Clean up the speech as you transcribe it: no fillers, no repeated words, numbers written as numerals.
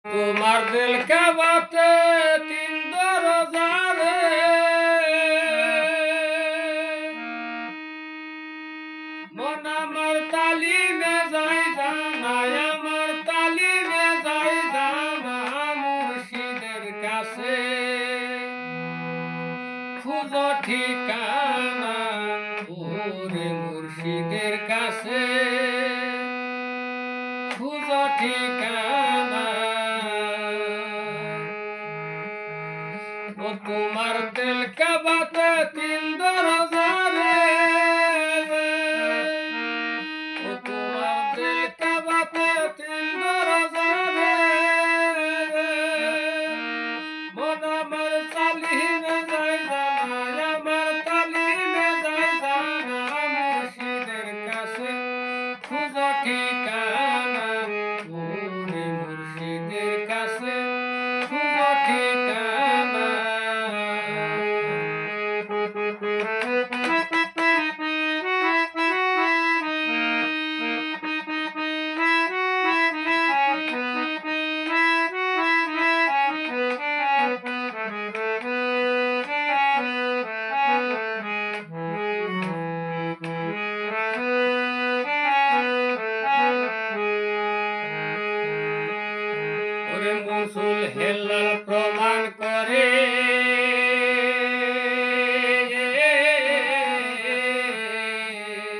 তোমার দিল কে বাতে তিন দরজারে মন আমার তালিমে যাই জানাই আমার তালিমে যাই জানা মুর্শিদের কাছে খুঁজো ঠিকানা ওরে মুর্শিদের কাছে খুঁজো ঠিকানা ও তোমার দিল কে বাতে তিন দরজারে ও তোমার দিল কে বাতে তিন দরজারে মন আমার তালিমে যাই জানা আমার তালিমে যাই জানা মুর্শিদের কাছে খুঁজো ঠিকানা ওরে মুর্শিদের কাছে খুঁজো ঠিকানা ওরে মুসুল হেলাল প্রমাণ করে